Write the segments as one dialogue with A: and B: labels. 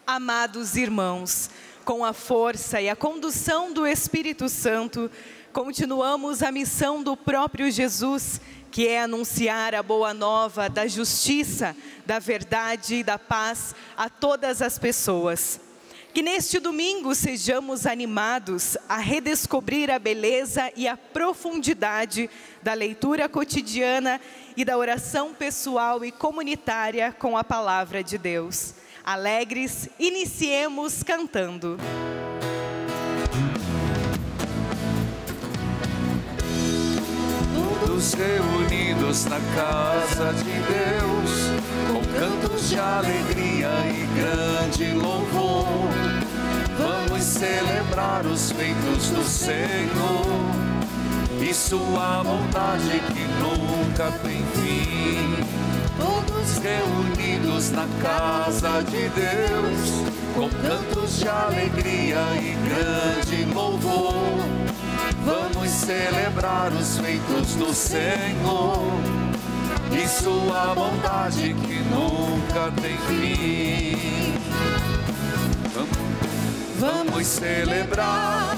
A: Amados irmãos, com a força e a condução do Espírito Santo, continuamos a missão do próprio Jesus, que é anunciar a boa nova da justiça, da verdade e da paz a todas as pessoas. Que neste domingo sejamos animados a redescobrir a beleza e a profundidade da leitura cotidiana e da oração pessoal e comunitária com a palavra de Deus. Alegres, iniciemos cantando.
B: Todos reunidos na casa de Deus, com cantos de alegria e grande louvor, vamos celebrar os feitos do Senhor e sua bondade que nunca tem fim. Todos reunidos na casa de Deus, com cantos de alegria e grande louvor, vamos celebrar os feitos do Senhor e sua bondade que nunca tem fim. Vamos celebrar,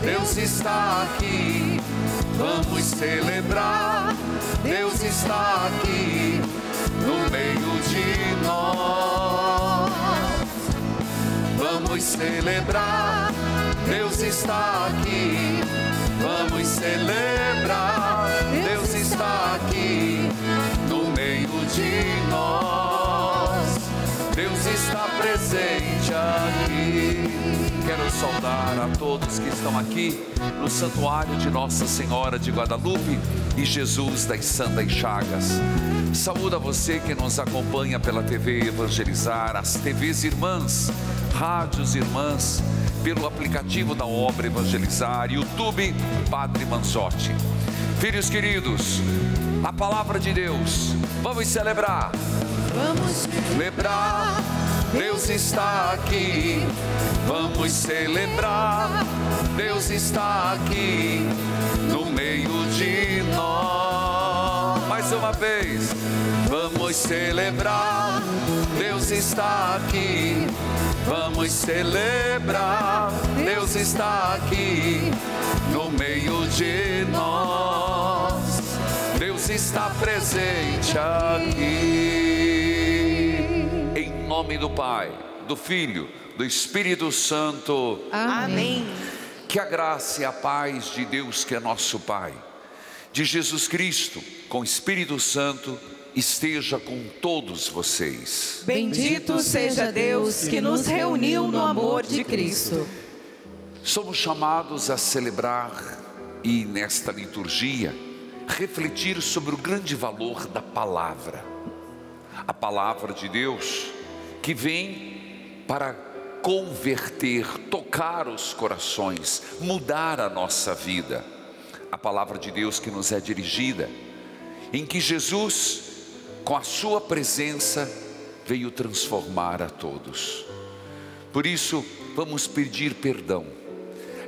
B: Deus está aqui. Vamos celebrar, Deus está aqui no meio de nós. Vamos celebrar, Deus está aqui. Vamos celebrar, Deus está aqui no meio de nós. Deus está presente aqui. Quero saudar a todos que estão aqui no Santuário de Nossa Senhora de Guadalupe e Jesus das Santas Chagas. Saúdo a você que nos acompanha pela TV Evangelizar, as TVs irmãs, rádios irmãs, pelo aplicativo da Obra Evangelizar, YouTube Padre Manzotti. Filhos queridos, a palavra de Deus, vamos celebrar. Vamos celebrar, Deus está aqui. Vamos celebrar, Deus está aqui no meio de nós. Mais uma vez, vamos celebrar, Deus está aqui. Vamos celebrar, Deus está aqui no meio de nós. Deus está presente aqui. Em nome do Pai, do Filho, do Espírito Santo.
A: Amém.
B: Que a graça e a paz de Deus, que é nosso Pai, de Jesus Cristo, com o Espírito Santo, esteja com todos vocês.
A: Bendito seja Deus que nos reuniu no amor de Cristo.
B: Somos chamados a celebrar e nesta liturgia refletir sobre o grande valor da palavra. A palavra de Deus que vem para converter, tocar os corações, mudar a nossa vida. A palavra de Deus que nos é dirigida, em que Jesus, com a sua presença, veio transformar a todos. Por isso, vamos pedir perdão.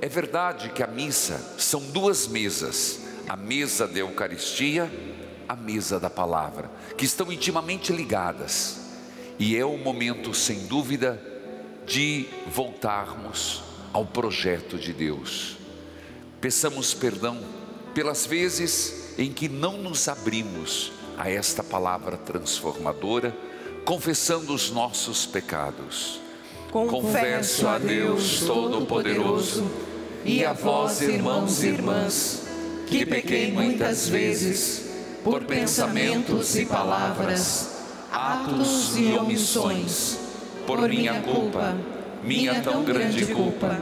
B: É verdade que a missa são duas mesas, a mesa da Eucaristia, a mesa da palavra, que estão intimamente ligadas. E é o momento, sem dúvida, de voltarmos ao projeto de Deus. Peçamos perdão pelas vezes em que não nos abrimos a esta palavra transformadora, confessando os nossos pecados. Confesso a Deus Todo-Poderoso e a vós, irmãos e irmãs, que pequei muitas vezes por pensamentos e palavras, atos e omissões, por minha culpa, minha tão grande culpa.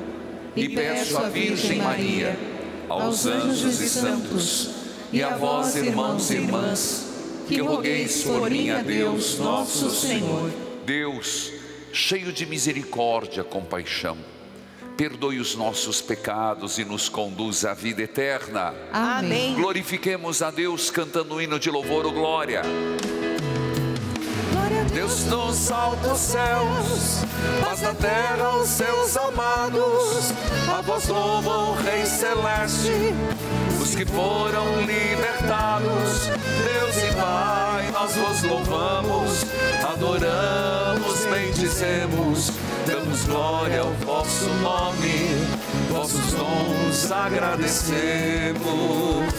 B: E peço à Virgem Maria, aos anjos e santos, e a vós, irmãos e irmãs, que rogueis por mim a Deus nosso Senhor. Deus, cheio de misericórdia, compaixão, perdoe os nossos pecados e nos conduz à vida eterna.
A: Amém.
B: Glorifiquemos a Deus cantando o hino de louvor, o glória.
A: Glória a
B: Deus nos altos céus, paz na terra os seus amados. A vós louvam, Rei Celeste, os que foram libertados. Deus e Pai, nós vos louvamos, adoramos, bendizemos, damos glória ao vosso nome, vossos dons agradecemos.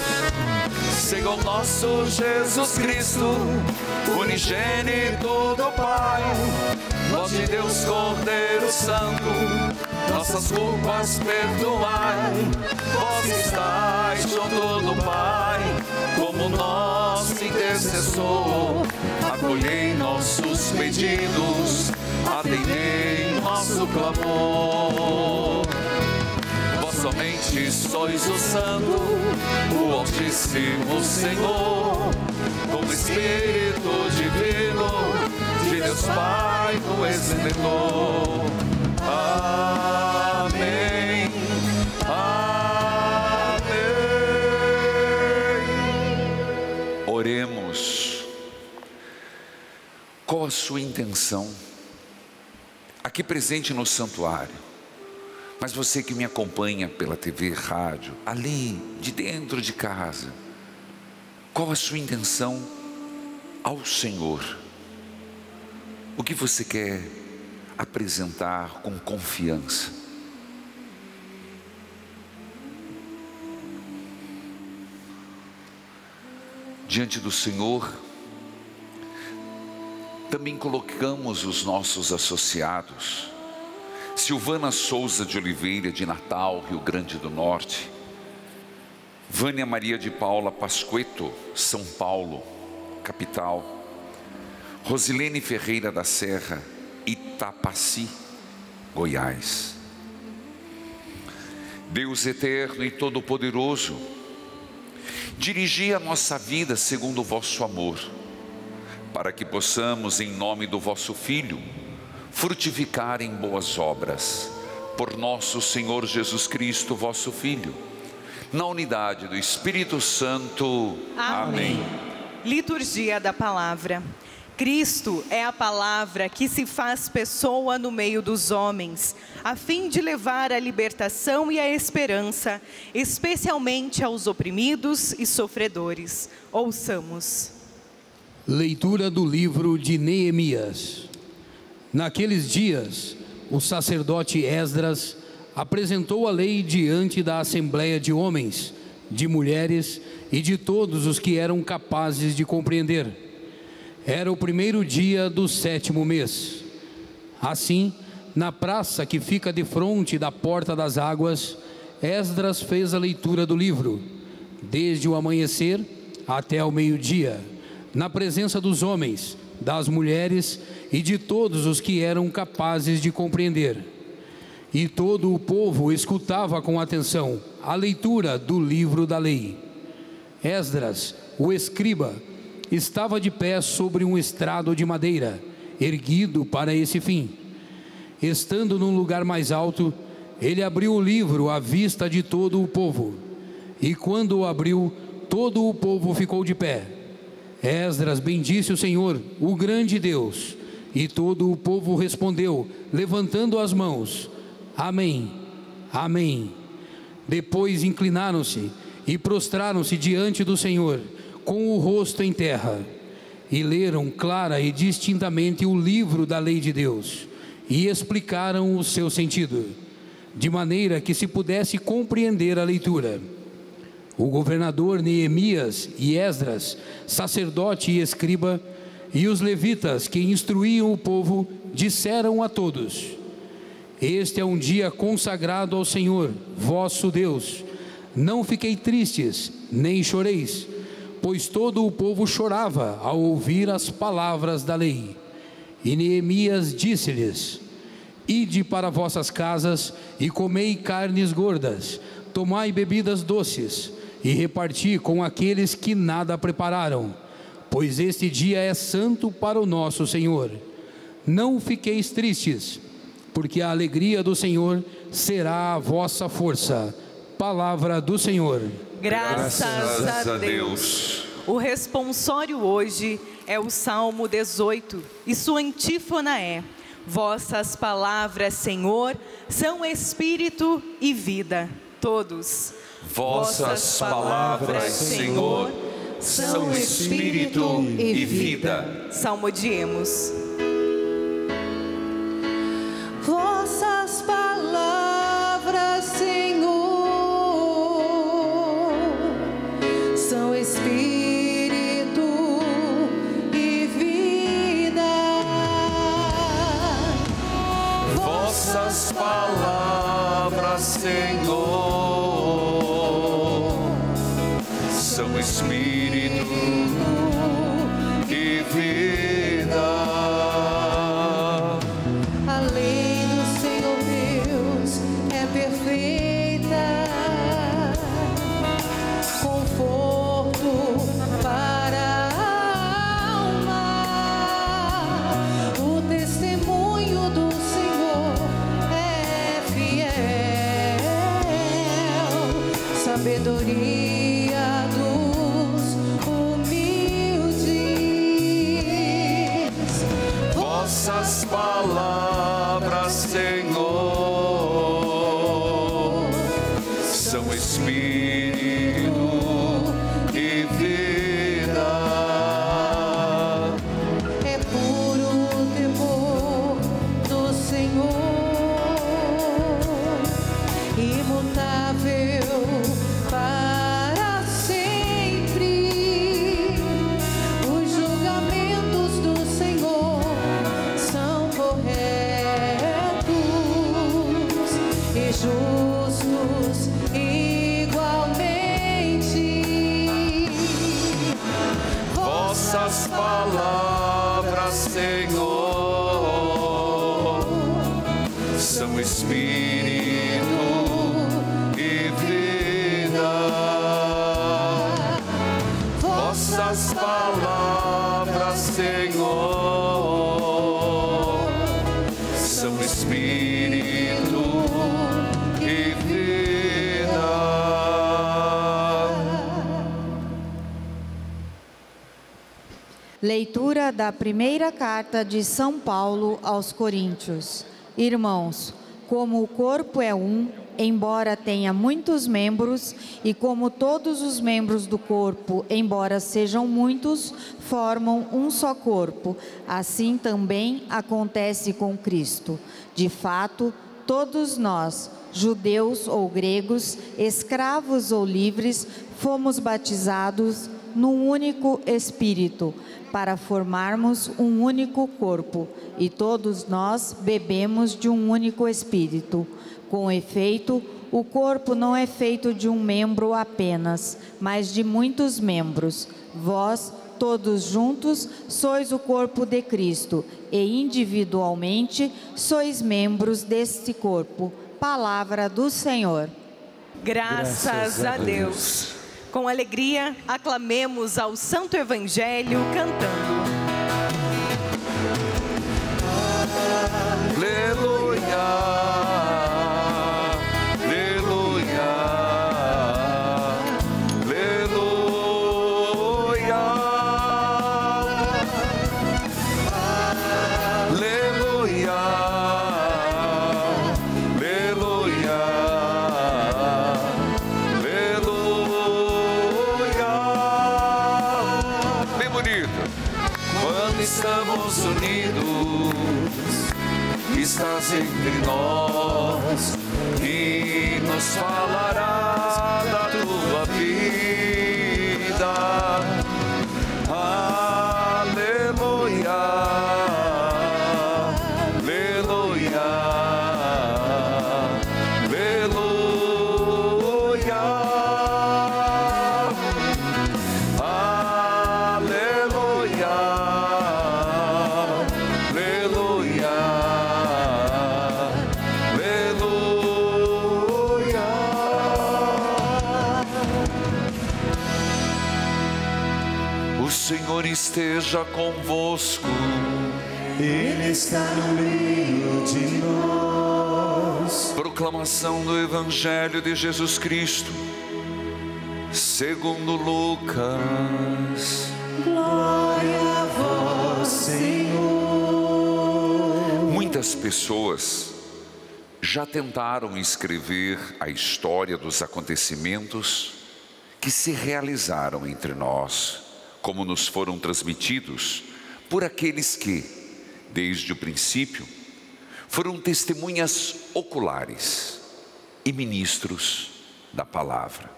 B: Seguam nosso Jesus Cristo, unigênito do Pai, voz de Deus Cordeiro Santo, nossas culpas perdoai. Vós estáis junto do Pai, como nosso intercessor, acolhei nossos pedidos, atendei nosso clamor. Vós somente sois o Santo, o Altíssimo Senhor, como Espírito Divino, de Deus Pai, o Ex-Redentor. Amém. Amém. Oremos. Qual a sua intenção? Aqui presente no santuário, mas você que me acompanha pela TV, rádio, ali de dentro de casa, qual a sua intenção ao Senhor? O que você quer apresentar com confiança? Diante do Senhor, também colocamos os nossos associados. Silvana Souza de Oliveira, de Natal, Rio Grande do Norte. Vânia Maria de Paula Pasqueto, São Paulo, capital. Rosilene Ferreira da Serra, Itapaci, Goiás. Deus eterno e todo-poderoso, dirigi a nossa vida segundo o vosso amor, para que possamos, em nome do vosso Filho, frutificar em boas obras, por nosso Senhor Jesus Cristo, vosso Filho, na unidade do Espírito Santo. Amém.
A: Liturgia da Palavra. Cristo é a palavra que se faz pessoa no meio dos homens, a fim de levar a libertação e a esperança, especialmente aos oprimidos e sofredores. Ouçamos.
C: Leitura do livro de Neemias. Naqueles dias, o sacerdote Esdras apresentou a lei diante da assembleia de homens, de mulheres e de todos os que eram capazes de compreender. Era o primeiro dia do 7º mês. Assim, na praça que fica defronte da Porta das Águas, Esdras fez a leitura do livro, desde o amanhecer até o meio-dia, na presença dos homens, das mulheres e de todos os que eram capazes de compreender. E todo o povo escutava com atenção a leitura do livro da lei. Esdras, o escriba, estava de pé sobre um estrado de madeira, erguido para esse fim. Estando num lugar mais alto, ele abriu o livro à vista de todo o povo. E quando o abriu, todo o povo ficou de pé. Esdras bendisse o Senhor, o grande Deus, e todo o povo respondeu, levantando as mãos: Amém, Amém. Depois inclinaram-se e prostraram-se diante do Senhor, com o rosto em terra, e leram clara e distintamente o livro da lei de Deus, e explicaram o seu sentido, de maneira que se pudesse compreender a leitura. O governador Neemias e Esdras, sacerdote e escriba, e os levitas que instruíam o povo, disseram a todos: Este é um dia consagrado ao Senhor, vosso Deus. Não fiquei tristes, nem choreis, pois todo o povo chorava ao ouvir as palavras da lei. E Neemias disse-lhes: Ide para vossas casas e comei carnes gordas, tomai bebidas doces, e reparti com aqueles que nada prepararam, pois este dia é santo para o nosso Senhor. Não fiqueis tristes, porque a alegria do Senhor será a vossa força. Palavra do Senhor.
A: Graças a Deus. O responsório hoje é o Salmo 18, e sua antífona é: vossas palavras, Senhor, são espírito e vida. Todos.
B: Vossas palavras, Senhor, são espírito e vida.
A: Salmodiemos.
D: Vossas palavras, Senhor, são espírito e vida.
B: Vossas palavras, Senhor, são espírito e vida.
D: A lei do Senhor Deus é perfeita, conforto para a alma. O testemunho do Senhor é fiel, sabedoria dos humildes.
B: Vossas palavras, Senhor, são espírito e vida.
D: É puro o temor do Senhor, imutável para sempre. Os julgamentos do Senhor são corretos e justos igualmente.
B: Vossas palavras, Senhor, são espírito e vida. Vossas palavras, Senhor, são espírito e vida.
E: Leitura da primeira carta de São Paulo aos Coríntios. Irmãos, como o corpo é um, embora tenha muitos membros, e como todos os membros do corpo, embora sejam muitos, formam um só corpo, assim também acontece com Cristo. De fato, todos nós, judeus ou gregos, escravos ou livres, fomos batizados num único Espírito, para formarmos um único corpo, e todos nós bebemos de um único Espírito. Com efeito, o corpo não é feito de um membro apenas, mas de muitos membros. Vós, todos juntos, sois o corpo de Cristo, e individualmente sois membros deste corpo. Palavra do Senhor.
A: Graças a Deus. Com alegria, aclamemos ao Santo Evangelho cantando.
B: Aleluia, aleluia, aleluia, aleluia, aleluia, aleluia. Bem bonito. Quando estamos unidos, estás entre nós e nos falará da tua vida. Aleluia, aleluia, aleluia, aleluia, aleluia. O Senhor esteja convosco.
F: Ele está no meio de nós.
B: Proclamação do Evangelho de Jesus Cristo, segundo Lucas.
F: Glória a vós, Senhor.
B: Muitas pessoas já tentaram escrever a história dos acontecimentos que se realizaram entre nós, como nos foram transmitidos por aqueles que, desde o princípio, foram testemunhas oculares e ministros da palavra.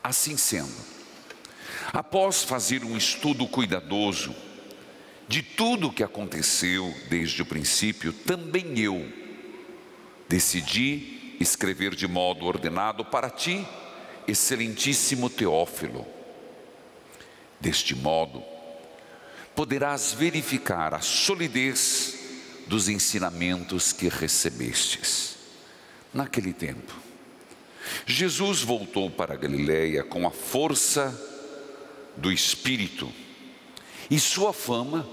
B: Assim sendo, após fazer um estudo cuidadoso de tudo o que aconteceu desde o princípio, também eu decidi escrever de modo ordenado para ti, excelentíssimo Teófilo. Deste modo, poderás verificar a solidez dos ensinamentos que recebestes. Naquele tempo, Jesus voltou para a Galileia com a força do Espírito, e sua fama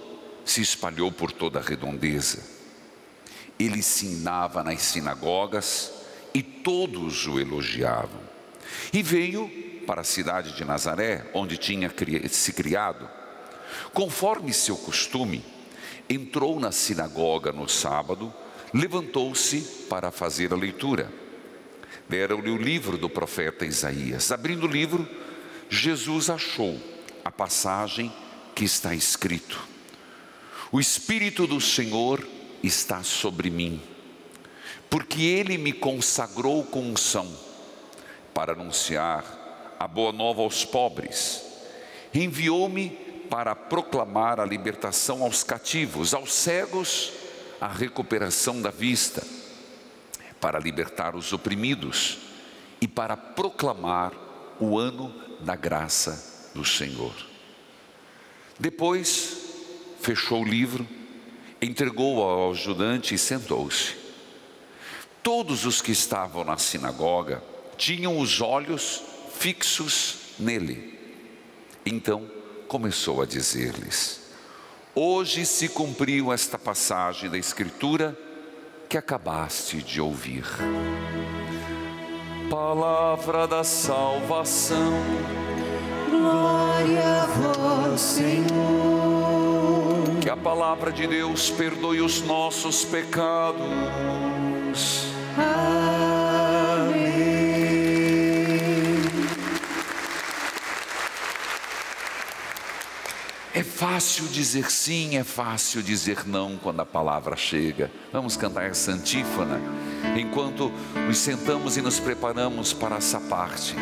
B: se espalhou por toda a redondeza. Ele ensinava nas sinagogas e todos o elogiavam. E veio para a cidade de Nazaré, onde tinha se criado. Conforme seu costume, entrou na sinagoga no sábado, levantou-se para fazer a leitura. Deram-lhe o livro do profeta Isaías. Abrindo o livro, Jesus achou a passagem que está escrito: o Espírito do Senhor está sobre mim, porque Ele me consagrou com unção para anunciar a boa nova aos pobres. Enviou-me para proclamar a libertação aos cativos, aos cegos a recuperação da vista, para libertar os oprimidos e para proclamar o ano da graça do Senhor. Depois fechou o livro, entregou-o ao ajudante e sentou-se. Todos os que estavam na sinagoga tinham os olhos fixos nele. Então começou a dizer-lhes: hoje se cumpriu esta passagem da Escritura que acabaste de ouvir. Palavra da salvação.
F: Glória a vós, Senhor.
B: Que a palavra de Deus perdoe os nossos pecados.
F: Amém.
B: É fácil dizer sim, é fácil dizer não quando a palavra chega. Vamos cantar essa antífona enquanto nos sentamos e nos preparamos para essa parte.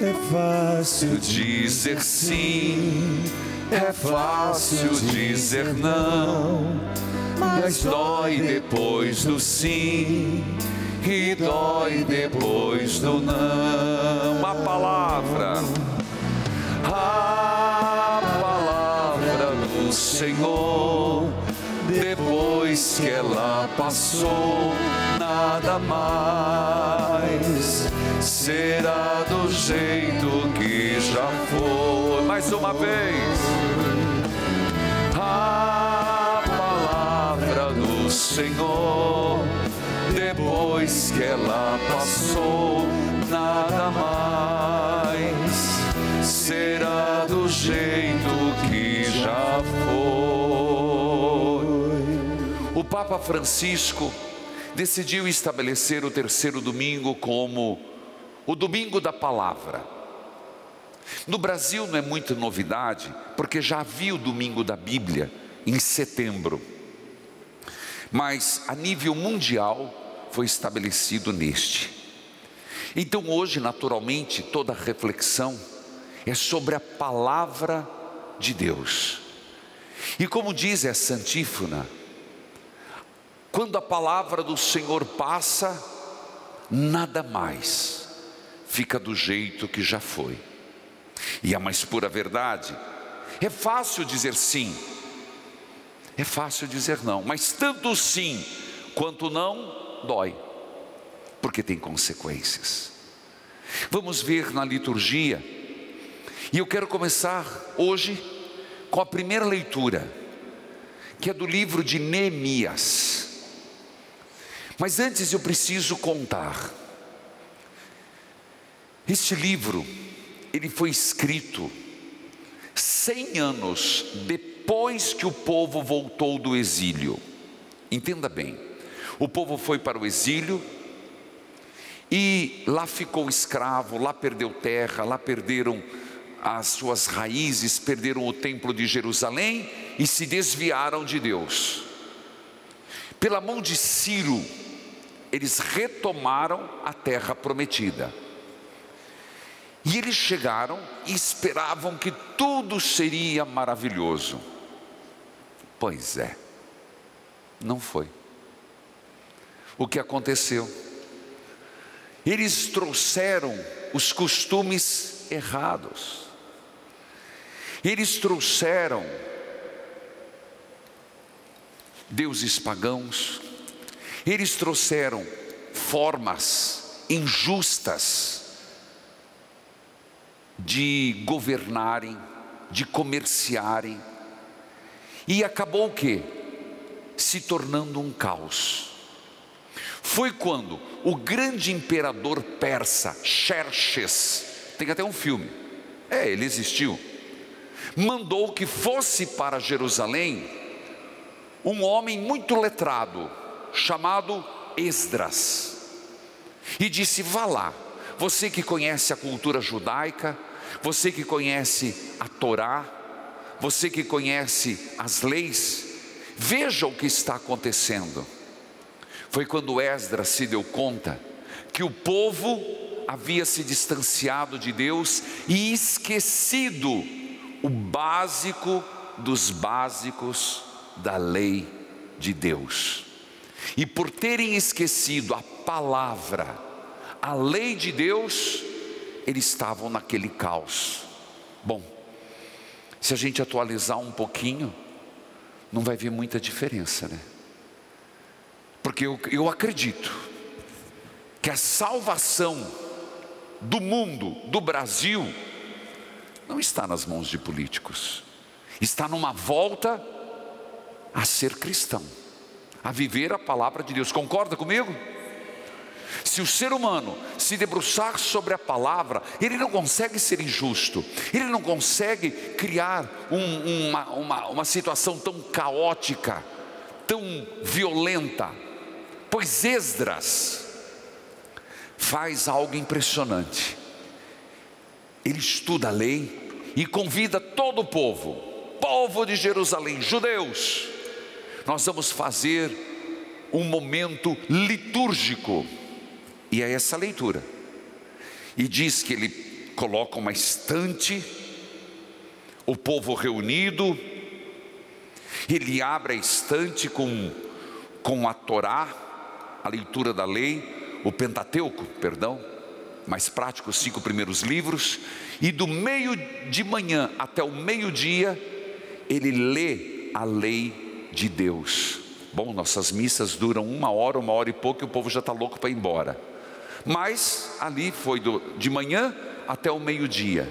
F: É fácil
B: Dizer sim, é fácil dizer não, mas dói depois do sim e dói depois do não. A palavra do Senhor, depois que ela passou, nada mais será do jeito que já foi. Mais uma vez. A palavra do Senhor, depois que ela passou, nada mais será do jeito que já foi. O Papa Francisco decidiu estabelecer o terceiro domingo como o domingo da palavra. No Brasil não é muita novidade, porque já havia o domingo da Bíblia em setembro. Mas a nível mundial foi estabelecido neste. Então hoje, naturalmente, toda a reflexão é sobre a palavra de Deus. E como diz essa antífona, quando a palavra do Senhor passa, nada mais fica do jeito que já foi. E a mais pura verdade, é fácil dizer sim, é fácil dizer não, mas tanto sim quanto não dói, porque tem consequências. Vamos ver na liturgia, e eu quero começar hoje com a primeira leitura, que é do livro de Neemias. Mas antes eu preciso contar. Este livro, ele foi escrito 100 anos depois que o povo voltou do exílio. Entenda bem, o povo foi para o exílio e lá ficou escravo, lá perdeu terra, lá perderam as suas raízes, perderam o templo de Jerusalém e se desviaram de Deus. Pela mão de Ciro, eles retomaram a terra prometida. E eles chegaram e esperavam que tudo seria maravilhoso. Pois é, não foi. O que aconteceu? Eles trouxeram os costumes errados. Eles trouxeram deuses pagãos. Eles trouxeram formas injustas de governarem, de comerciarem. E acabou o quê? Se tornando um caos. Foi quando o grande imperador persa, Xerxes, tem até um filme, ele existiu, mandou que fosse para Jerusalém um homem muito letrado, chamado Esdras, e disse: vá lá, você que conhece a cultura judaica, você que conhece a Torá, você que conhece as leis, veja o que está acontecendo. Foi quando Esdras se deu conta que o povo havia se distanciado de Deus e esquecido o básico dos básicos da lei de Deus. E por terem esquecido a palavra, a lei de Deus, eles estavam naquele caos. Bom, se a gente atualizar um pouquinho, não vai ver muita diferença, né? Porque eu acredito que a salvação do mundo, do Brasil, não está nas mãos de políticos. Está numa volta a ser cristão, a viver a palavra de Deus. Concorda comigo? Se o ser humano se debruçar sobre a palavra, ele não consegue ser injusto, ele não consegue criar uma situação tão caótica, tão violenta. Pois Esdras faz algo impressionante. Ele estuda a lei e convida todo o povo de Jerusalém, judeus. Nós vamos fazer um momento litúrgico, e é essa leitura. E diz que ele coloca uma estante, o povo reunido, ele abre a estante com a Torá, a leitura da lei, o Pentateuco, mais prático, os 5 primeiros livros, e do meio de manhã até o meio-dia, ele lê a lei de Deus. Bom, nossas missas duram 1 hora e pouco, e o povo já está louco para ir embora. Mas ali foi de manhã até o meio-dia.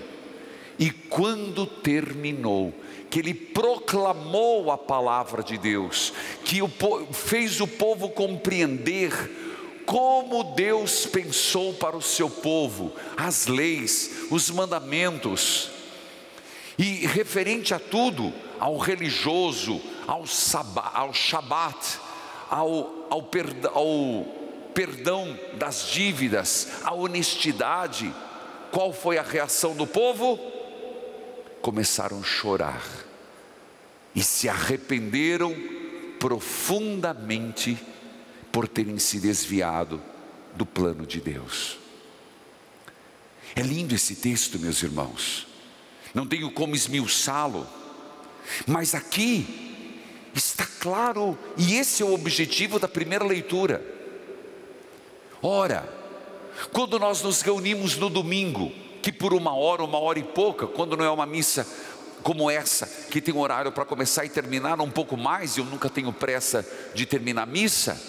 B: E quando terminou, que ele proclamou a palavra de Deus, que fez o povo compreender como Deus pensou para o seu povo, as leis, os mandamentos, e referente a tudo, ao religioso, ao Shabat, ao perdão das dívidas, à honestidade. Qual foi a reação do povo? Começaram a chorar e se arrependeram profundamente por terem se desviado do plano de Deus. É lindo esse texto, meus irmãos, não tenho como esmiuçá-lo, mas aqui está claro, e esse é o objetivo da primeira leitura. Ora, quando nós nos reunimos no domingo, que por 1 hora e pouca, quando não é uma missa como essa, que tem horário para começar e terminar um pouco mais, e eu nunca tenho pressa de terminar a missa,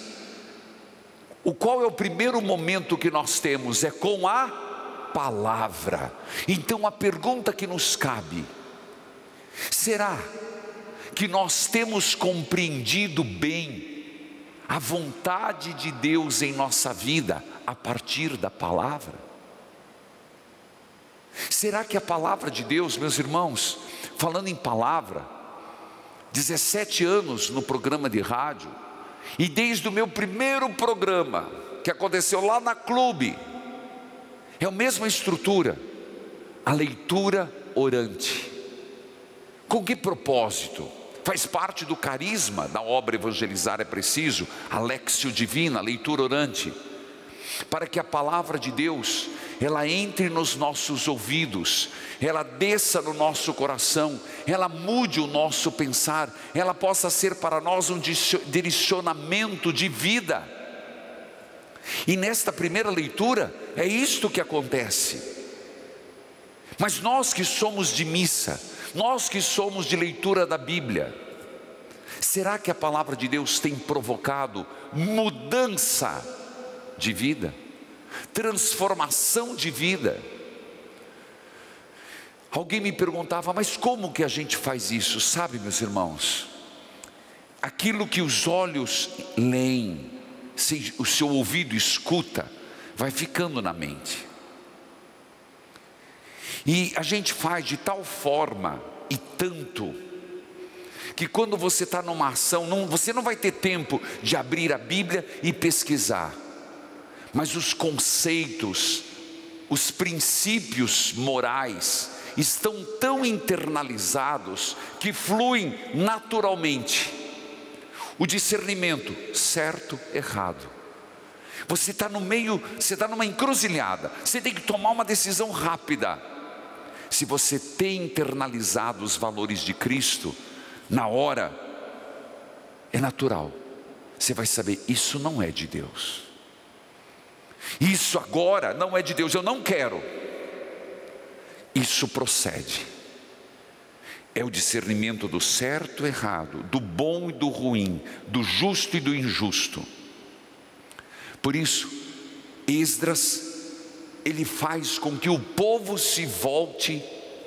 B: qual é o primeiro momento que nós temos? É com a palavra. Então a pergunta que nos cabe: será que nós temos compreendido bem a vontade de Deus em nossa vida a partir da palavra? Será que a palavra de Deus, meus irmãos, falando em palavra, 17 anos no programa de rádio, e desde o meu primeiro programa, que aconteceu lá na Clube, é a mesma estrutura, a leitura orante. Com que propósito? Faz parte do carisma da obra Evangelizar é Preciso, a Léxio Divina, a leitura orante, para que a palavra de Deus, ela entre nos nossos ouvidos, ela desça no nosso coração, ela mude o nosso pensar, ela possa ser para nós um direcionamento de vida. E nesta primeira leitura, é isto que acontece. Mas nós que somos de missa, nós que somos de leitura da Bíblia, será que a palavra de Deus tem provocado mudança de vida, transformação de vida? Alguém me perguntava, mas como que a gente faz isso? Sabe, meus irmãos, aquilo que os olhos leem, o seu ouvido escuta, vai ficando na mente. E a gente faz de tal forma e tanto, que quando você está numa ação, você não vai ter tempo de abrir a Bíblia e pesquisar. Mas os conceitos, os princípios morais estão tão internalizados que fluem naturalmente. O discernimento, certo, errado. Você está no meio, você está numa encruzilhada, você tem que tomar uma decisão rápida. Se você tem internalizado os valores de Cristo, na hora, é natural. Você vai saber, isso não é de Deus. Isso agora não é de Deus, eu não quero. Isso procede. É o discernimento do certo e errado, do bom e do ruim, do justo e do injusto. Por isso, Esdras, ele faz com que o povo se volte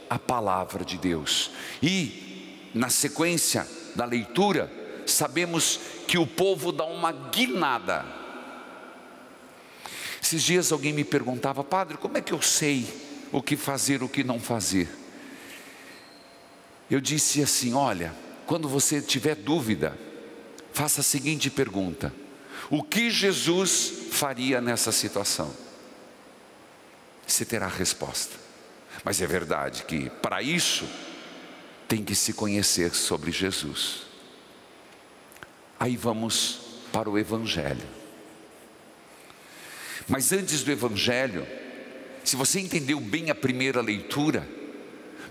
B: à palavra de Deus. E na sequência da leitura, sabemos que o povo dá uma guinada. Esses dias alguém me perguntava, padre, como é que eu sei o que fazer, o que não fazer? Eu disse assim, olha, quando você tiver dúvida, faça a seguinte pergunta: o que Jesus faria nessa situação? Você terá a resposta. Mas é verdade que para isso tem que se conhecer sobre Jesus. Aí vamos para o Evangelho. Mas antes do Evangelho, se você entendeu bem a primeira leitura,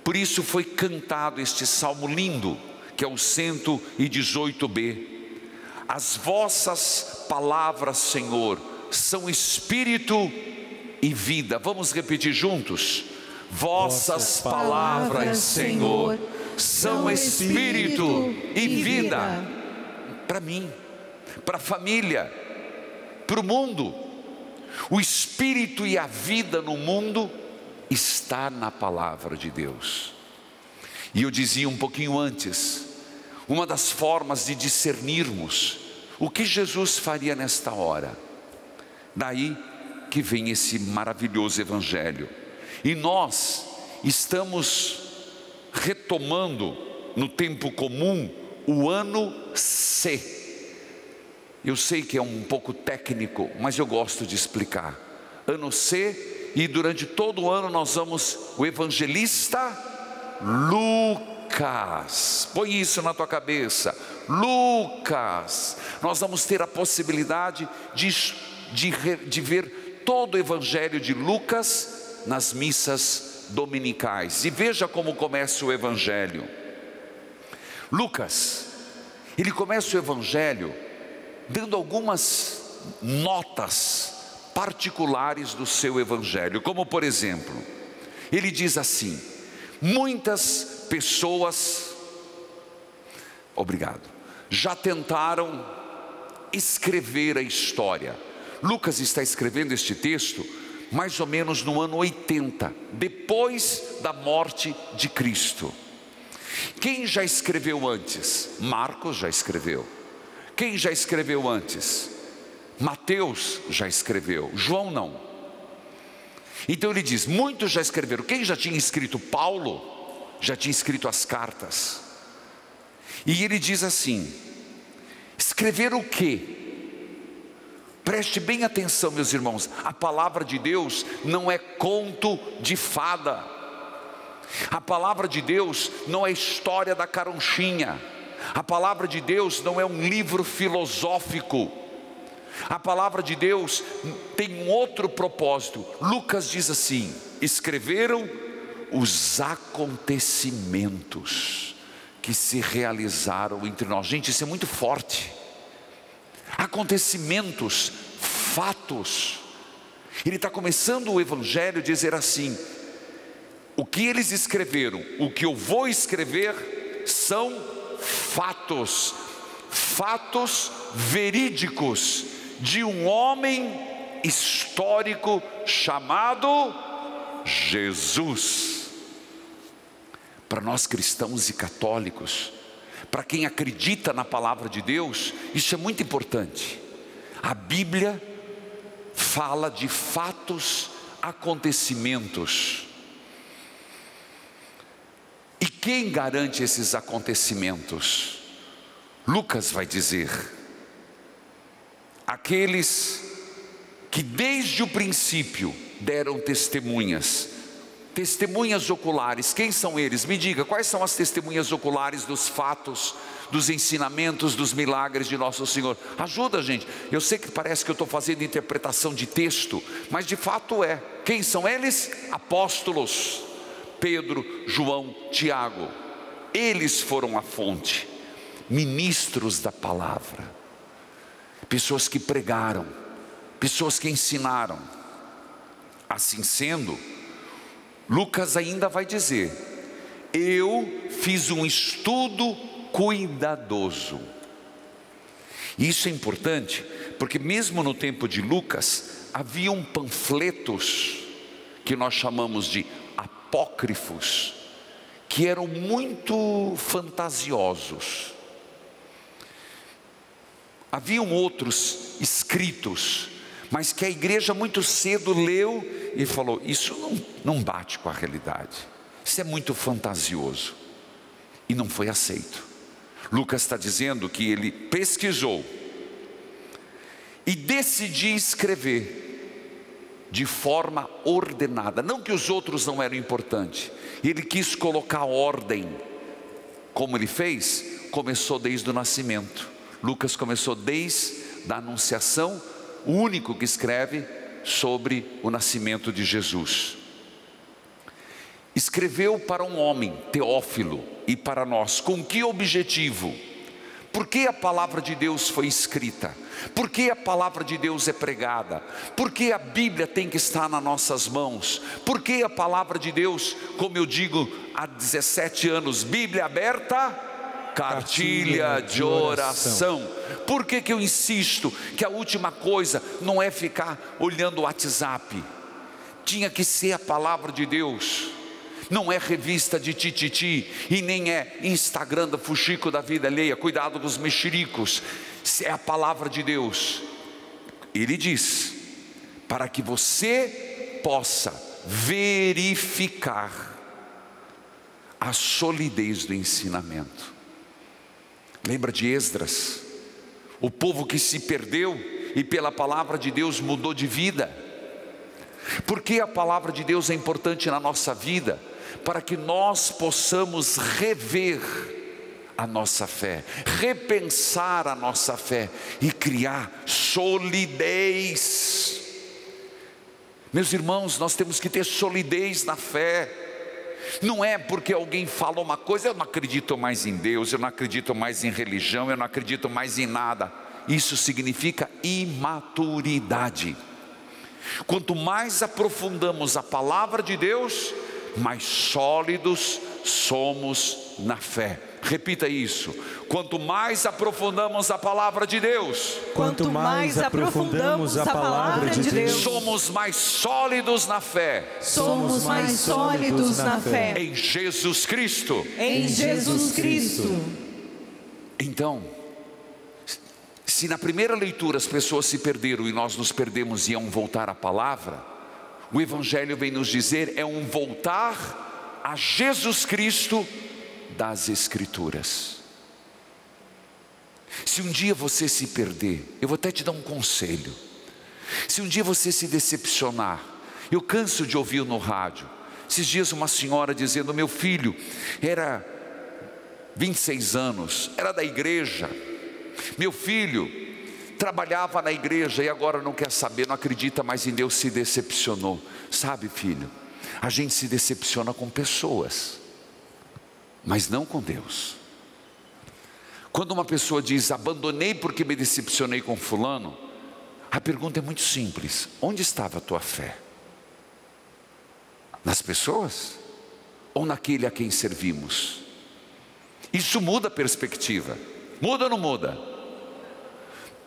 B: por isso foi cantado este salmo lindo, que é o 118b. As vossas palavras, Senhor, são espírito e vida. Vamos repetir juntos? Vossas palavras, Senhor, são espírito e vida. Para mim, para a família, para o mundo. O espírito e a vida no mundo está na palavra de Deus. E eu dizia um pouquinho antes, uma das formas de discernirmos o que Jesus faria nesta hora. Daí que vem esse maravilhoso Evangelho. E nós estamos retomando no tempo comum o ano C. Eu sei que é um pouco técnico, mas eu gosto de explicar. Ano C, e durante todo o ano nós vamos o evangelista Lucas. Põe isso na tua cabeça, Lucas. Nós vamos ter a possibilidade de ver todo o evangelho de Lucas nas missas dominicais. E veja como começa o evangelho. Lucas, ele começa o evangelho dando algumas notas particulares do seu evangelho, como por exemplo, ele diz assim: muitas pessoas, já tentaram escrever a história. Lucas está escrevendo este texto mais ou menos no ano 80, depois da morte de Cristo. Quem já escreveu antes? Marcos já escreveu. Quem já escreveu antes? Mateus já escreveu, João não. Então ele diz, muitos já escreveram. Quem já tinha escrito? Paulo. já tinha escrito as cartas. E ele diz assim: escrever o quê? Preste bem atenção, meus irmãos, a palavra de Deus não é conto de fada. A palavra de Deus não é história da caronchinha. A palavra de Deus não é um livro filosófico. A palavra de Deus tem um outro propósito. Lucas diz assim: escreveram os acontecimentos que se realizaram entre nós. Gente, isso é muito forte. Acontecimentos, fatos. Ele está começando o Evangelho a dizer assim: o que eles escreveram, o que eu vou escrever são fatos, fatos verídicos de um homem histórico chamado Jesus. Para nós cristãos e católicos, para quem acredita na palavra de Deus, isso é muito importante. A Bíblia fala de fatos, acontecimentos. E quem garante esses acontecimentos? Lucas vai dizer: aqueles que desde o princípio deram testemunhas, testemunhas oculares. Quem são eles? Me diga, quais são as testemunhas oculares dos fatos, dos ensinamentos, dos milagres de nosso Senhor? Ajuda, gente. Eu sei que parece que eu estou fazendo interpretação de texto, mas de fato é. Quem são eles? Apóstolos: Pedro, João, Tiago. Eles foram a fonte, ministros da palavra, pessoas que pregaram, pessoas que ensinaram. Assim sendo, Lucas ainda vai dizer: eu fiz um estudo cuidadoso. Isso é importante, porque mesmo no tempo de Lucas, haviam panfletos que nós chamamos de apócrifos, que eram muito fantasiosos. Haviam outros escritos, mas que a igreja muito cedo leu e falou: isso não bate com a realidade, isso é muito fantasioso, e não foi aceito. Lucas está dizendo que ele pesquisou e decidiu escrever de forma ordenada. Não que os outros não eram importantes, ele quis colocar ordem. Como ele fez? Começou desde o nascimento. Lucas começou desde a anunciação, o único que escreve sobre o nascimento de Jesus. Escreveu para um homem, Teófilo, e para nós. Com que objetivo? Por que a palavra de Deus foi escrita? Por que a palavra de Deus é pregada? Por que a Bíblia tem que estar nas nossas mãos? Por que a palavra de Deus, como eu digo há 17 anos, Bíblia aberta, cartilha de oração. Por que eu insisto que a última coisa não é ficar olhando o WhatsApp? Tinha que ser a palavra de Deus. Não é revista de tititi e nem é Instagram da fuxico da vida alheia. Cuidado com os mexericos. É a palavra de Deus. Ele diz: para que você possa verificar a solidez do ensinamento. Lembra de Esdras? O povo que se perdeu e pela palavra de Deus mudou de vida. Por que a palavra de Deus é importante na nossa vida? Para que nós possamos rever a nossa fé, repensar a nossa fé e criar solidez. Meus irmãos, nós temos que ter solidez na fé. Não é porque alguém fala uma coisa: eu não acredito mais em Deus, eu não acredito mais em religião, eu não acredito mais em nada. Isso significa imaturidade. Quanto mais aprofundamos a palavra de Deus, mais sólidos somos na fé. Repita isso: quanto mais aprofundamos a palavra de Deus,
F: quanto mais aprofundamos a palavra de Deus,
B: somos mais sólidos na fé.
D: Somos mais sólidos na fé.
B: Em Jesus Cristo.
D: Em Jesus Cristo.
B: Então, se na primeira leitura as pessoas se perderam e nós nos perdemos e iam voltar à palavra, o Evangelho vem nos dizer: é um voltar a Jesus Cristo das Escrituras. Se um dia você se perder, eu vou até te dar um conselho. Se um dia você se decepcionar, eu canso de ouvir no rádio, esses dias uma senhora dizendo: meu filho era 26 anos, era da igreja, meu filho trabalhava na igreja e agora não quer saber, não acredita mais em Deus, se decepcionou. Sabe, filho, a gente se decepciona com pessoas, mas não com Deus. Quando uma pessoa diz: abandonei porque me decepcionei com fulano, a pergunta é muito simples: onde estava a tua fé? Nas pessoas? Ou naquele a quem servimos? Isso muda a perspectiva. Muda ou não muda?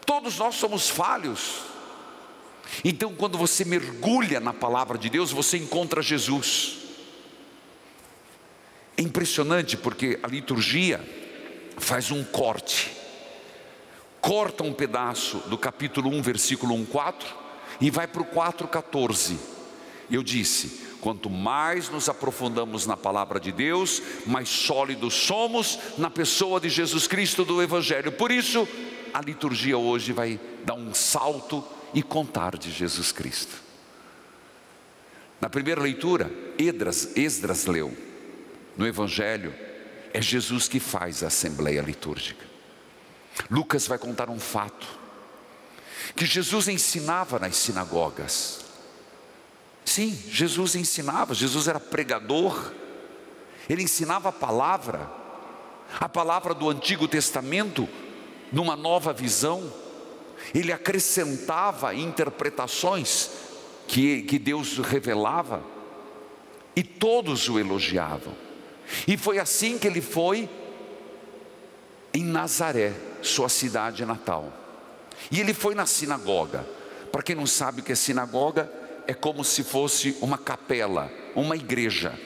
B: Todos nós somos falhos. Então, quando você mergulha na palavra de Deus, você encontra Jesus. É impressionante porque a liturgia faz um corte. Corta um pedaço do capítulo 1, versículo 1,4 e vai para o 4,14. Eu disse: quanto mais nos aprofundamos na palavra de Deus, mais sólidos somos na pessoa de Jesus Cristo do Evangelho. Por isso, a liturgia hoje vai dar um salto e contar de Jesus Cristo. Na primeira leitura, Esdras leu. No Evangelho, é Jesus que faz a assembleia litúrgica. Lucas vai contar um fato, que Jesus ensinava nas sinagogas. Sim, Jesus ensinava, Jesus era pregador, ele ensinava a palavra do Antigo Testamento, numa nova visão. Ele acrescentava interpretações que Deus revelava, e todos o elogiavam. E foi assim que ele foi em Nazaré, sua cidade natal. E ele foi na sinagoga. Para quem não sabe o que é sinagoga, é como se fosse uma capela, uma igreja.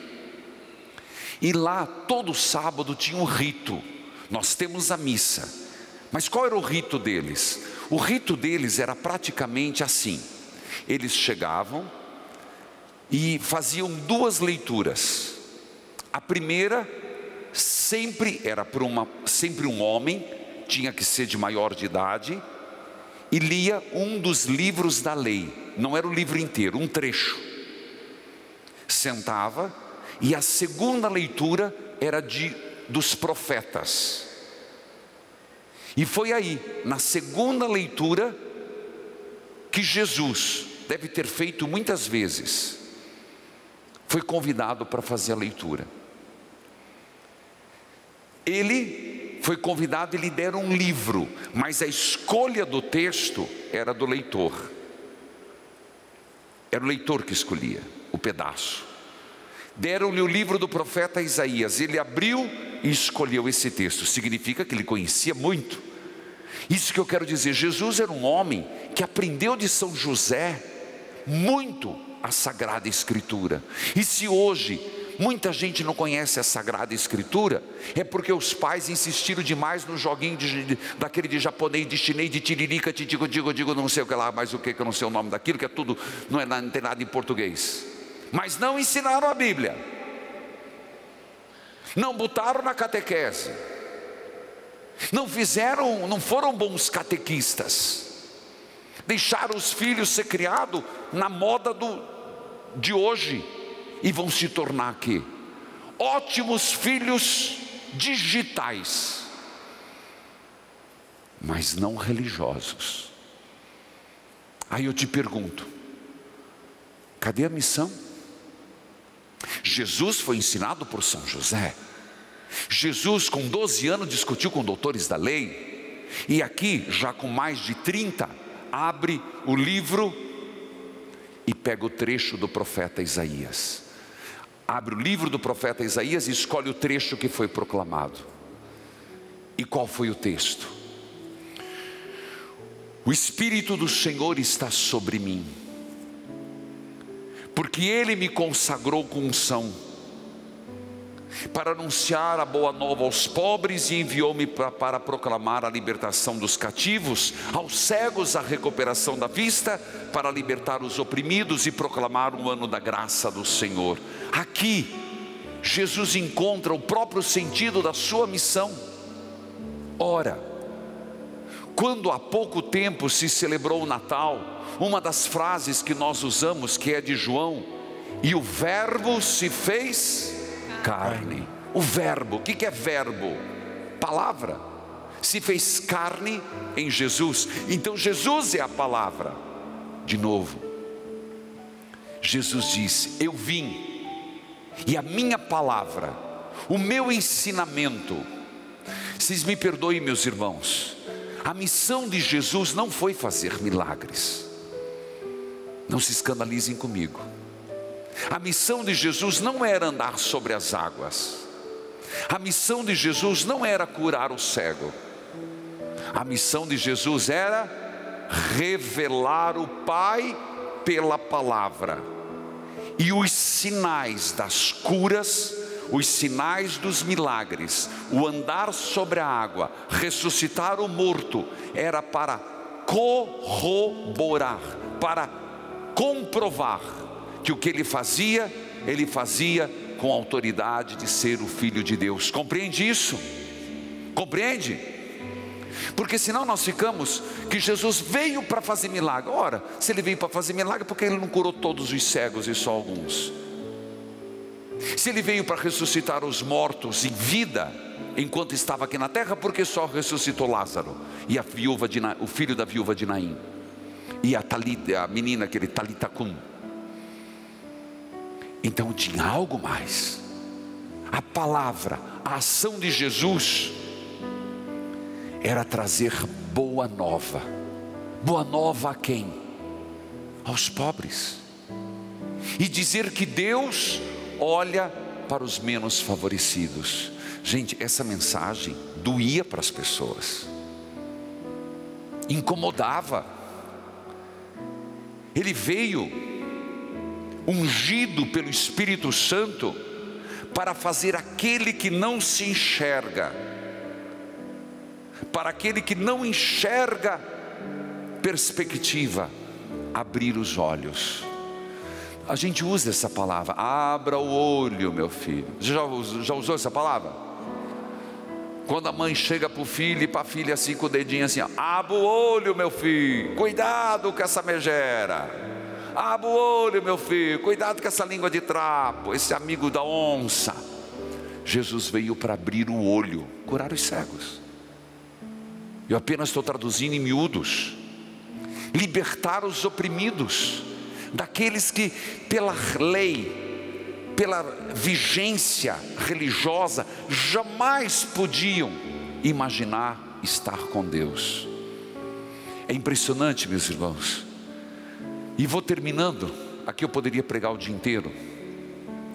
B: E lá todo sábado tinha um rito. Nós temos a missa, mas qual era o rito deles? O rito deles era praticamente assim: eles chegavam e faziam duas leituras. A primeira sempre era sempre um homem, tinha que ser de maior de idade, e lia um dos livros da lei. Não era o livro inteiro, um trecho. Sentava, e a segunda leitura era dos profetas. E foi aí, na segunda leitura, que Jesus, deve ter feito muitas vezes, foi convidado para fazer a leitura. Ele foi convidado e lhe deram um livro, mas a escolha do texto era do leitor. Era o leitor que escolhia o pedaço. Deram-lhe o livro do profeta Isaías. Ele abriu e escolheu esse texto. Significa que ele conhecia muito. Isso que eu quero dizer: Jesus era um homem que aprendeu de São José muito a Sagrada Escritura. E se hoje muita gente não conhece a Sagrada Escritura, é porque os pais insistiram demais no joguinho daquele de japonês, de chinês, de tiririca, digo, não sei o que lá, mas o que eu não sei o nome daquilo, que é tudo, não tem nada em português. Mas não ensinaram a Bíblia, não botaram na catequese, não foram bons catequistas, deixaram os filhos ser criados na moda de hoje, e vão se tornar aqui ótimos filhos digitais, mas não religiosos. Aí eu te pergunto: cadê a missão? Jesus foi ensinado por São José. Jesus, com 12 anos, discutiu com doutores da lei, e aqui, já com mais de 30, abre o livro e pega o trecho do profeta Isaías. Abre o livro do profeta Isaías e escolhe o trecho que foi proclamado. E qual foi o texto? O Espírito do Senhor está sobre mim, porque Ele me consagrou com unção, para anunciar a boa nova aos pobres, e enviou-me para proclamar a libertação dos cativos, aos cegos a recuperação da vista, para libertar os oprimidos e proclamar o ano da graça do Senhor. Aqui Jesus encontra o próprio sentido da sua missão. Ora, quando há pouco tempo se celebrou o Natal, uma das frases que nós usamos, que é de João, e o verbo se fez carne. O verbo, o que é verbo? Palavra. Se fez carne em Jesus. Então Jesus é a palavra. De novo, Jesus disse: eu vim, e a minha palavra, o meu ensinamento. Vocês me perdoem, meus irmãos, a missão de Jesus não foi fazer milagres. Não se escandalizem comigo. A missão de Jesus não era andar sobre as águas. A missão de Jesus não era curar o cego. A missão de Jesus era revelar o Pai pela palavra. E os sinais das curas, os sinais dos milagres, o andar sobre a água, ressuscitar o morto, era para corroborar, para comprovar que o que ele fazia com a autoridade de ser o Filho de Deus. Compreende isso? Compreende? Porque senão nós ficamos que Jesus veio para fazer milagre. Ora, se ele veio para fazer milagre, por que ele não curou todos os cegos e só alguns? Se ele veio para ressuscitar os mortos em vida, enquanto estava aqui na terra, por que só ressuscitou Lázaro e o filho da viúva de Naim? E a menina, aquele Talita Cum. Então tinha algo mais. A palavra, a ação de Jesus era trazer boa nova. Boa nova a quem? Aos pobres. E dizer que Deus olha para os menos favorecidos. Gente, essa mensagem doía para as pessoas, incomodava. Ele veio ungido pelo Espírito Santo para fazer aquele que não se enxerga, para aquele que não enxerga perspectiva, abrir os olhos. A gente usa essa palavra, abra o olho, meu filho. Já usou essa palavra? Quando a mãe chega para o filho e para a filha assim com o dedinho assim, ó, abra o olho, meu filho, cuidado com essa megera. Abra o olho, meu filho, cuidado com essa língua de trapo, esse amigo da onça. Jesus veio para abrir o olho, curar os cegos. Eu apenas estou traduzindo em miúdos. Libertar os oprimidos, daqueles que pela lei, pela vigência religiosa, jamais podiam imaginar estar com Deus. É impressionante, meus irmãos. E vou terminando, aqui eu poderia pregar o dia inteiro,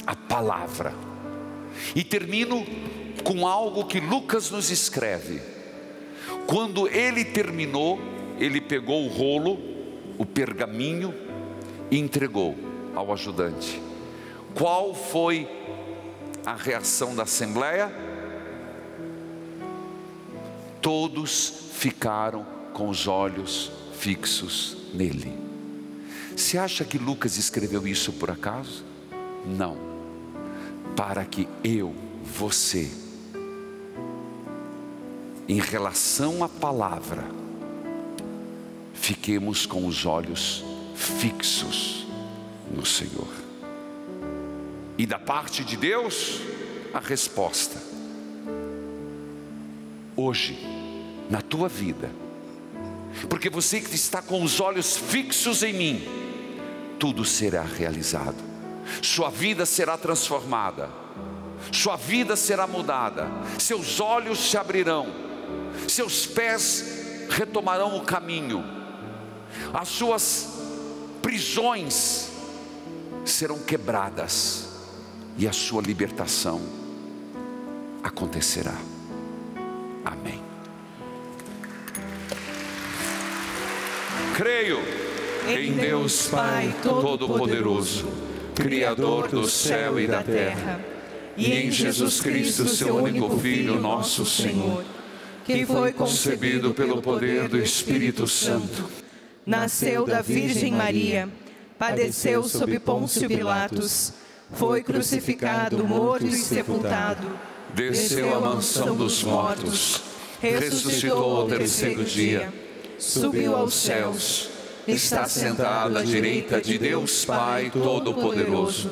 B: a palavra. E termino com algo que Lucas nos escreve. Quando ele terminou, ele pegou o rolo, o pergaminho, e entregou ao ajudante. Qual foi a reação da assembleia? Todos ficaram com os olhos fixos nele. Você acha que Lucas escreveu isso por acaso? Não. Para que eu, você, em relação à palavra, fiquemos com os olhos fixos no Senhor. E da parte de Deus, a resposta. Hoje, na tua vida, porque você que está com os olhos fixos em mim, tudo será realizado. Sua vida será transformada, sua vida será mudada, seus olhos se abrirão, seus pés retomarão o caminho, as suas prisões serão quebradas e a sua libertação acontecerá. Amém. Creio em Deus Pai Todo-Poderoso, Criador do céu e da terra, e em Jesus Cristo, seu único Filho, nosso Senhor, que foi concebido pelo poder do Espírito Santo,
A: nasceu da Virgem Maria, padeceu sob Pôncio Pilatos, foi crucificado, morto e sepultado,
B: desceu à mansão dos mortos, ressuscitou ao terceiro dia, subiu aos céus, está sentado à direita de Deus Pai Todo-Poderoso,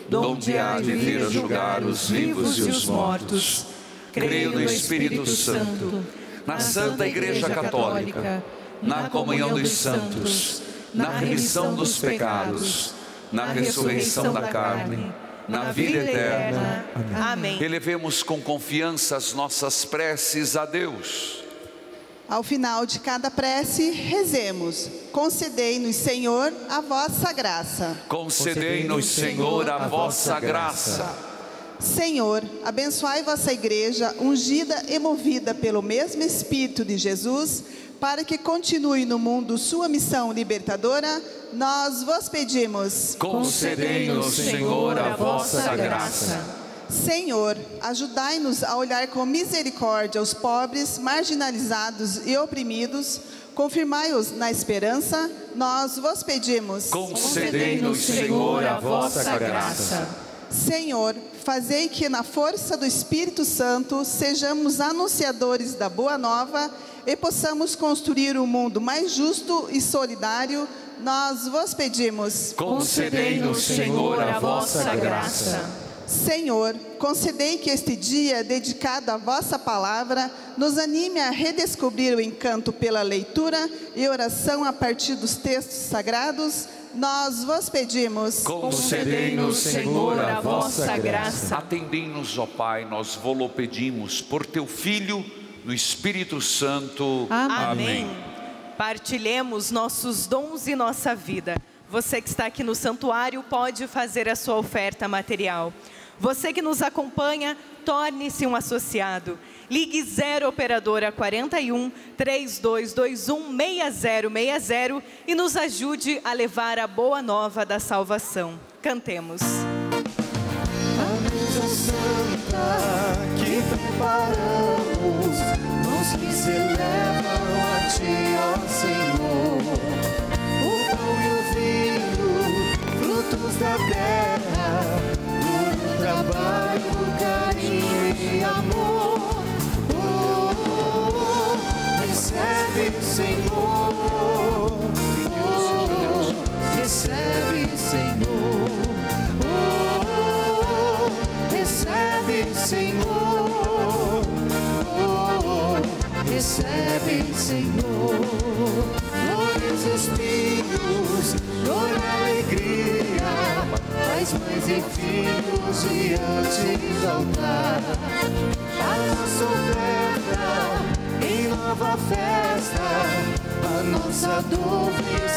B: donde há de vir a julgar os vivos e os mortos. Creio no Espírito Santo, na Santa Igreja Católica, na comunhão dos santos, na remissão dos pecados, na ressurreição da carne, na vida eterna.
A: Amém.
B: Elevemos com confiança as nossas preces a Deus.
G: Ao final de cada prece, rezemos: concedei-nos, Senhor, a vossa graça.
B: Concedei-nos, Senhor, a vossa graça.
G: Senhor, abençoai vossa igreja, ungida e movida pelo mesmo Espírito de Jesus, para que continue no mundo sua missão libertadora, nós vos pedimos.
B: Concedei-nos, Senhor, a vossa graça.
G: Senhor, ajudai-nos a olhar com misericórdia os pobres, marginalizados e oprimidos, confirmai-os na esperança, nós vos pedimos.
B: Concedei-nos, Senhor, a vossa graça.
G: Senhor, fazei que na força do Espírito Santo sejamos anunciadores da Boa Nova e possamos construir um mundo mais justo e solidário, nós vos pedimos.
B: Concedei-nos, Senhor, a vossa graça.
G: Senhor, concedei que este dia dedicado à vossa palavra nos anime a redescobrir o encanto pela leitura e oração a partir dos textos sagrados, nós vos pedimos.
B: Concedei-nos, Senhor, a vossa graça. Atendei-nos, ó Pai, nós vô-lo pedimos, por teu Filho, no Espírito Santo.
A: Amém. Partilhemos nossos dons e nossa vida. Você que está aqui no santuário pode fazer a sua oferta material. Você que nos acompanha, torne-se um associado. Ligue 0 operadora 41 3221 6060 e nos ajude a levar a boa nova da salvação. Cantemos.
F: A mesa santa que preparamos, mãos que se elevam a ti, ó Senhor. O pão e o vinho, frutos da terra, puro trabalho, carinho e amor. Recebe, Senhor. Recebe, Senhor. Recebe, Senhor. Recebe, Senhor. Flores, espinhos, dor, alegria, pais, mães e filhos diante do altar. A nossa oferta em nova festa, a nossa dor,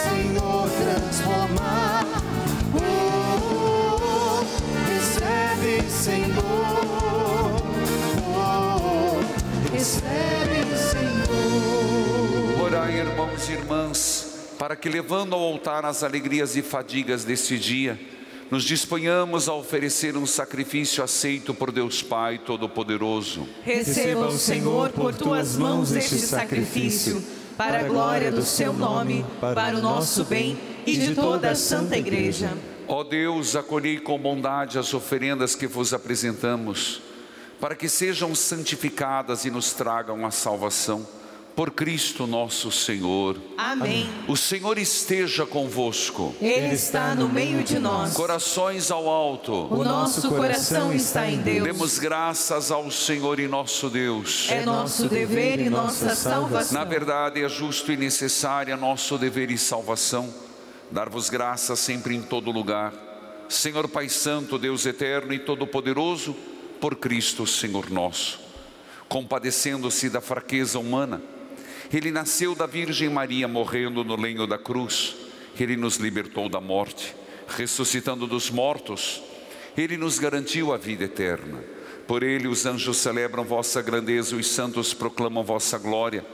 F: Senhor, transformar. Recebe, Senhor. Recebe, Senhor.
B: Orai, irmãos e irmãs, para que, levando ao altar as alegrias e fadigas deste dia, nos disponhamos a oferecer um sacrifício aceito por Deus Pai Todo-Poderoso.
A: Receba o Senhor por tuas mãos este sacrifício, para a glória do seu nome, para o nosso bem e de toda a Santa Igreja.
B: Ó Deus, acolhei com bondade as oferendas que vos apresentamos, para que sejam santificadas e nos tragam a salvação. Por Cristo nosso Senhor.
A: Amém.
B: O Senhor esteja convosco.
A: Ele está no meio de nós.
B: Corações ao alto.
A: O nosso coração está em Deus.
B: Demos graças ao Senhor e nosso Deus.
A: É nosso dever e nossa salvação.
B: Na verdade, é justo e necessário nosso dever e salvação dar-vos graças sempre em todo lugar, Senhor Pai Santo, Deus eterno e todo-poderoso, por Cristo Senhor nosso. Compadecendo-se da fraqueza humana, Ele nasceu da Virgem Maria, morrendo no lenho da cruz. Ele nos libertou da morte, ressuscitando dos mortos. Ele nos garantiu a vida eterna. Por Ele os anjos celebram vossa grandeza, os santos proclamam vossa glória.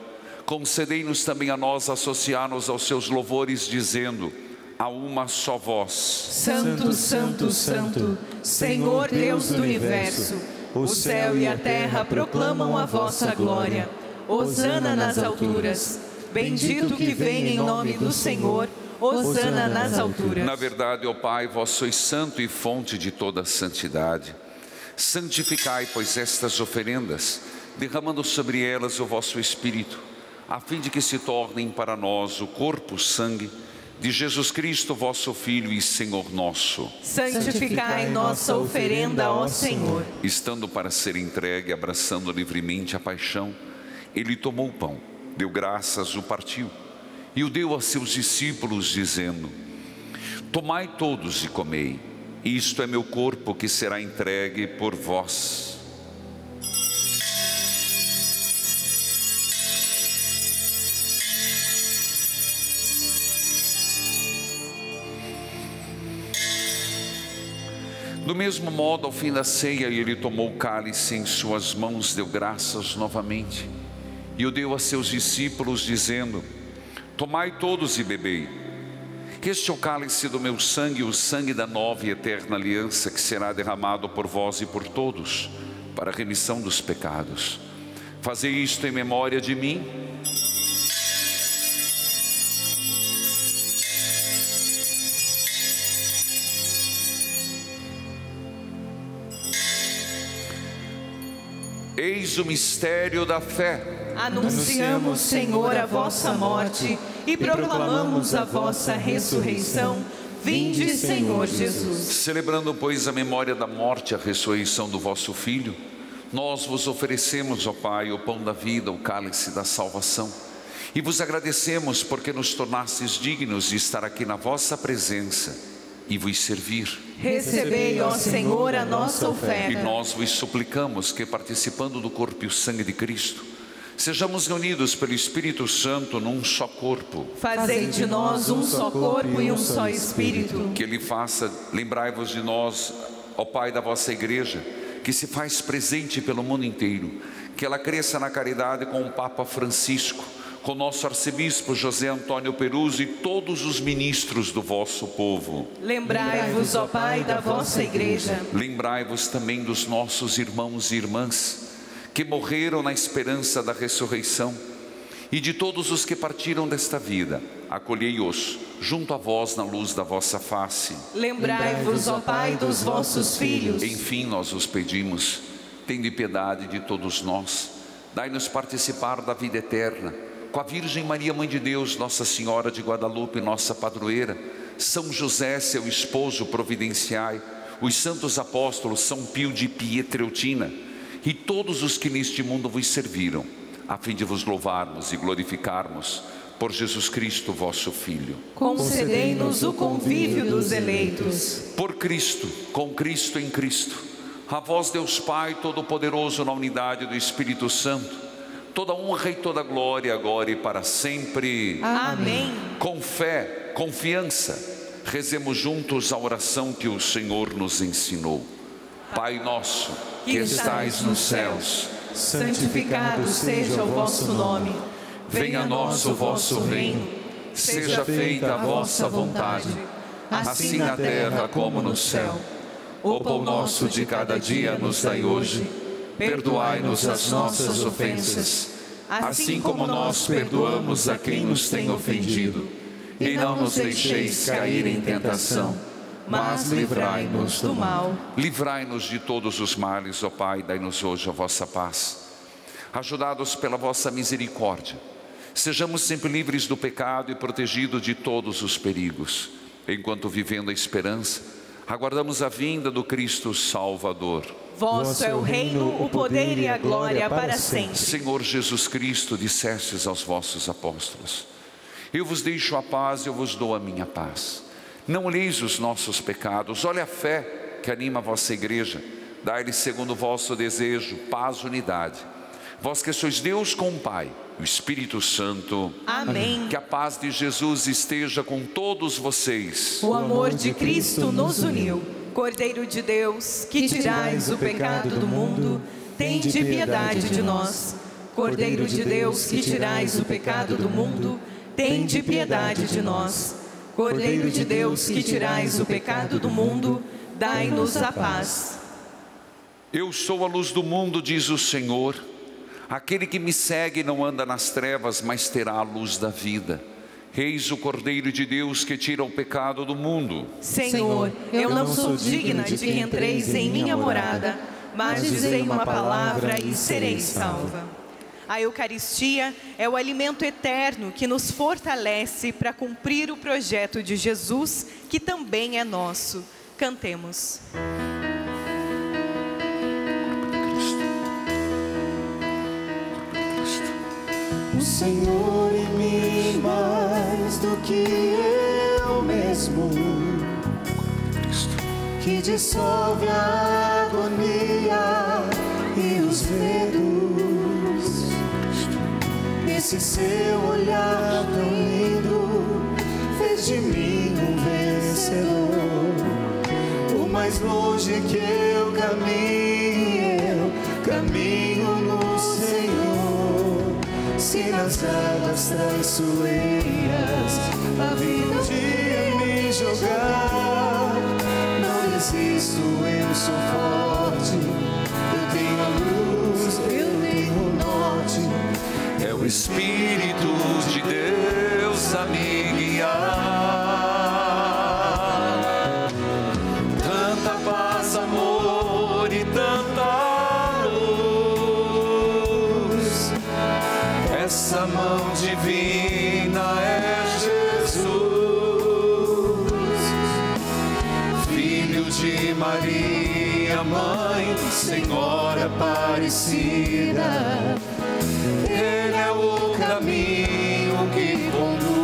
B: Concedei-nos também a nós associar-nos aos seus louvores, dizendo a uma só voz:
A: Santo, Santo, Santo, Senhor Deus do Universo, o céu e a terra proclamam a vossa glória. Hosana nas alturas. Bendito que vem em nome do Senhor. hosana nas alturas.
B: Na verdade, ó Pai, vós sois santo e fonte de toda santidade. Santificai, pois, estas oferendas, derramando sobre elas o vosso Espírito, a fim de que se tornem para nós o corpo, sangue de Jesus Cristo, vosso Filho e Senhor nosso.
A: Santificai nossa oferenda, ó Senhor.
B: Estando para ser entregue, abraçando livremente a paixão, ele tomou o pão, deu graças, o partiu e o deu a seus discípulos, dizendo: tomai todos e comei, isto é meu corpo que será entregue por vós. Do mesmo modo, ao fim da ceia, ele tomou o cálice em suas mãos, deu graças novamente e o deu a seus discípulos, dizendo: tomai todos e bebei. Este é o cálice do meu sangue, o sangue da nova e eterna aliança, que será derramado por vós e por todos, para a remissão dos pecados. Fazei isto em memória de mim. Eis o mistério da fé.
A: Anunciamos, Senhor, a vossa morte e proclamamos a vossa ressurreição. Vinde, Senhor Jesus.
B: Celebrando, pois, a memória da morte e a ressurreição do vosso Filho, nós vos oferecemos, ó Pai, o pão da vida, o cálice da salvação. E vos agradecemos porque nos tornastes dignos de estar aqui na vossa presença e vos servir.
A: Recebei, ó Senhor, a nossa oferta.
B: E nós vos suplicamos que, participando do corpo e o sangue de Cristo, sejamos reunidos pelo Espírito Santo num só corpo.
A: Fazei de nós um só corpo e um só Espírito.
B: Que Ele faça, lembrai-vos de nós, ó Pai da vossa Igreja, que se faz presente pelo mundo inteiro. Que ela cresça na caridade com o Papa Francisco, com o nosso arcebispo José Antônio Peruso e todos os ministros do vosso povo.
A: Lembrai-vos, ó Pai da vossa Igreja.
B: Lembrai-vos também dos nossos irmãos e irmãs que morreram na esperança da ressurreição, e de todos os que partiram desta vida. Acolhei-os junto a vós na luz da vossa face.
A: Lembrai-vos, ó Pai, dos vossos filhos.
B: Enfim, nós os pedimos, tende piedade de todos nós, dai-nos participar da vida eterna, com a Virgem Maria, Mãe de Deus, Nossa Senhora de Guadalupe, nossa padroeira, São José, seu esposo, providenciai, os santos apóstolos, São Pio de Pietreutina, e todos os que neste mundo vos serviram, a fim de vos louvarmos e glorificarmos por Jesus Cristo, vosso Filho.
A: Concedei-nos o convívio dos eleitos.
B: Por Cristo, com Cristo, em Cristo, a vós, Deus Pai Todo-Poderoso, na unidade do Espírito Santo, toda honra e toda glória, agora e para sempre.
A: Amém.
B: Com fé, confiança, rezemos juntos a oração que o Senhor nos ensinou. Pai nosso, que estais nos céus,
A: santificado seja o vosso nome.
B: venha a nós o vosso reino, seja feita a vossa vontade, assim na terra como no céu. O pão nosso de cada dia nos dai hoje, perdoai-nos as nossas ofensas, assim como nós perdoamos a quem nos tem ofendido. E não nos deixeis cair em tentação, mas livrai-nos do mal. Livrai-nos de todos os males, ó Pai, dai-nos hoje a vossa paz. Ajudados pela vossa misericórdia, sejamos sempre livres do pecado e protegidos de todos os perigos, enquanto, vivendo a esperança, aguardamos a vinda do Cristo Salvador.
A: Vosso é o reino, o poder e a glória para sempre.
B: Senhor Jesus Cristo, dissestes aos vossos apóstolos: eu vos deixo a paz, eu vos dou a minha paz. Não olheis os nossos pecados, olha a fé que anima a vossa igreja. Dai-lhe, segundo o vosso desejo, paz, unidade. Vós que sois Deus com o Pai, o Espírito Santo.
A: Amém.
B: Que a paz de Jesus esteja com todos vocês.
A: O amor de Cristo nos uniu. Cordeiro de Deus, que tirais o pecado do mundo, tende piedade de nós. Cordeiro de Deus, que tirais o pecado do mundo, tende piedade de nós. Cordeiro de Deus, que tirais o pecado do mundo, dai-nos a paz.
B: Eu sou a luz do mundo, diz o Senhor. Aquele que me segue não anda nas trevas, mas terá a luz da vida. Eis o Cordeiro de Deus que tira o pecado do mundo.
A: Senhor, eu não sou digna de que entreis em minha morada, mas dizei uma palavra e serei salva. A Eucaristia é o alimento eterno que nos fortalece para cumprir o projeto de Jesus, que também é nosso. Cantemos.
F: O Senhor em mim mais do que eu mesmo, que dissolve a agonia e os medos. Esse seu olhar tão lindo fez de mim um vencedor. O mais longe que eu caminho no Senhor. Se nas águas traiçoeiras a vida um dia me jogar, não resisto, eu sou forte. Eu tenho a luz, eu tenho o norte.
B: É o Espírito de Deus a me guiar. Tanta paz, amor e tanta luz. Essa mão divina é Jesus, Filho de Maria, Mãe, Senhora Aparecida. Ele é o caminho que conduz.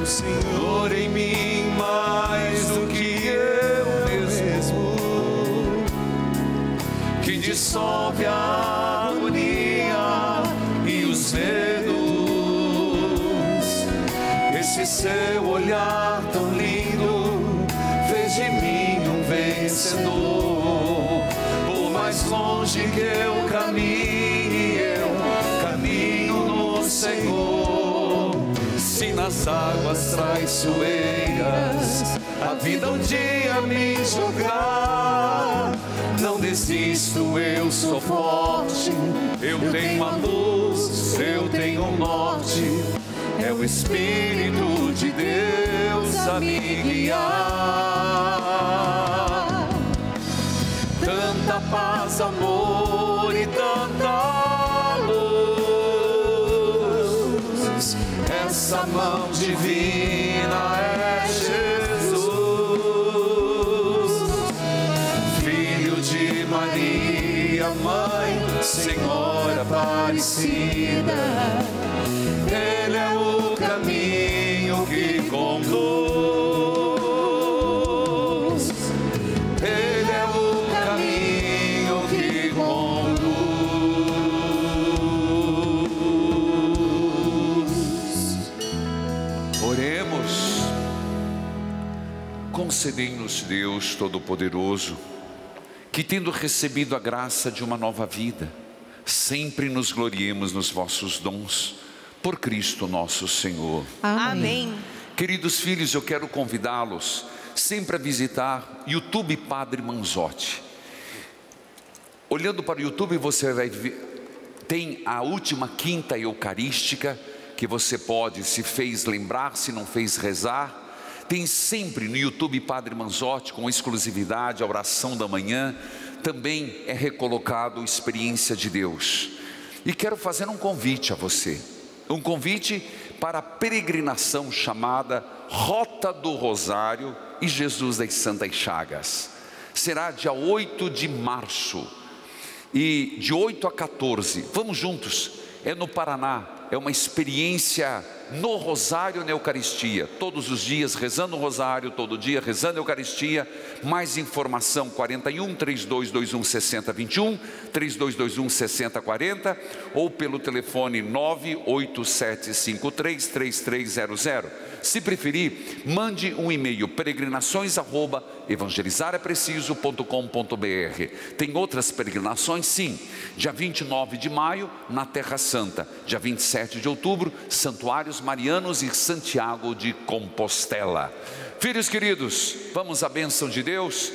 B: O Senhor em mim mais do que eu mesmo, que dissolve a agonia e os medos. Esse seu olhar tão lindo fez de mim um vencedor. Mais longe que eu caminho no Senhor. Se nas águas traiçoeiras a vida um dia me jogar, não desisto, eu sou forte. Eu tenho a luz, eu tenho o norte. É o Espírito de Deus a me guiar. Tanta paz, amor e tanta luz. Essa mão divina é Jesus, Filho de Maria, Mãe, Senhora Aparecida. Ele é o caminho que conduz. Concedei-nos, Deus Todo-Poderoso, que tendo recebido a graça de uma nova vida, sempre nos gloriemos nos vossos dons, por Cristo nosso Senhor.
A: Amém.
B: Queridos filhos, eu quero convidá-los sempre a visitar YouTube Padre Manzotti. Olhando para o YouTube, você vai ver, tem a última quinta eucarística, que você pode, se fez lembrar, se não fez rezar. Tem sempre no YouTube Padre Manzotti, com exclusividade, a oração da manhã. Também é recolocado Experiência de Deus. E quero fazer um convite a você. Um convite para a peregrinação chamada Rota do Rosário e Jesus das Santas Chagas. Será dia 8 de março. E de 8 a 14. Vamos juntos. É no Paraná. É uma experiência no Rosário, na Eucaristia, todos os dias rezando o Rosário, todo dia rezando a Eucaristia. Mais informação 41 3221 6021, 3221 6040, ou pelo telefone 98753 3300. Se preferir, mande um e-mail, peregrinações@evangelizarepreciso.com.br. Tem outras peregrinações, sim. Dia 29 de maio, na Terra Santa. Dia 27 de outubro, Santuários Marianos e Santiago de Compostela. Filhos queridos, vamos à bênção de Deus.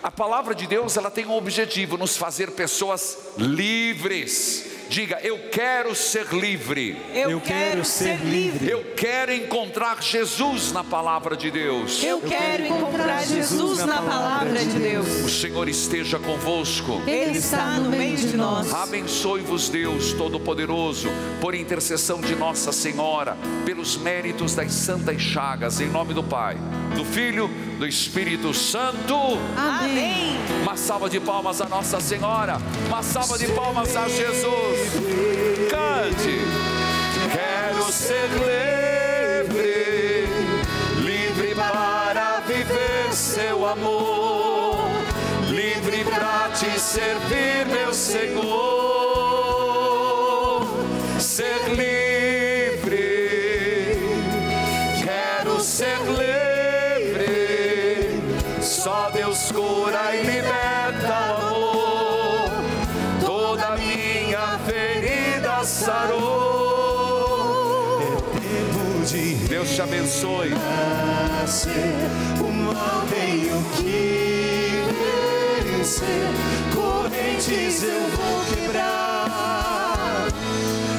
B: A palavra de Deus, ela tem um objetivo: nos fazer pessoas livres Diga: eu quero ser livre.
A: Eu quero ser livre.
B: Eu quero encontrar Jesus na palavra de Deus.
A: Eu quero encontrar Jesus na palavra de Deus.
B: O Senhor esteja convosco.
A: Ele está no meio de nós.
B: Abençoe-vos Deus Todo-Poderoso, por intercessão de Nossa Senhora, pelos méritos das santas chagas, em nome do Pai, do Filho, do Espírito Santo.
A: Amém.
B: Uma salva de palmas a Nossa Senhora. Uma salva de palmas a Jesus. Cante. Quero ser livre, livre para viver seu amor, livre para te servir, meu Senhor. Ser livre, quero ser livre. Só Deus cura e liberta o amor, toda minha ferida sarou. Deus te abençoe.
H: O mal tenho que vencer, correntes eu vou quebrar.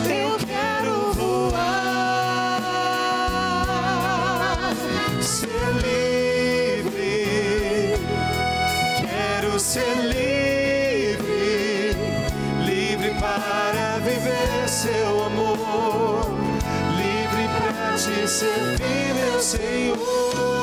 H: Eu quero voar, ser livre. Quero ser livre, livre para viver seu amor, livre para te servir, meu Senhor.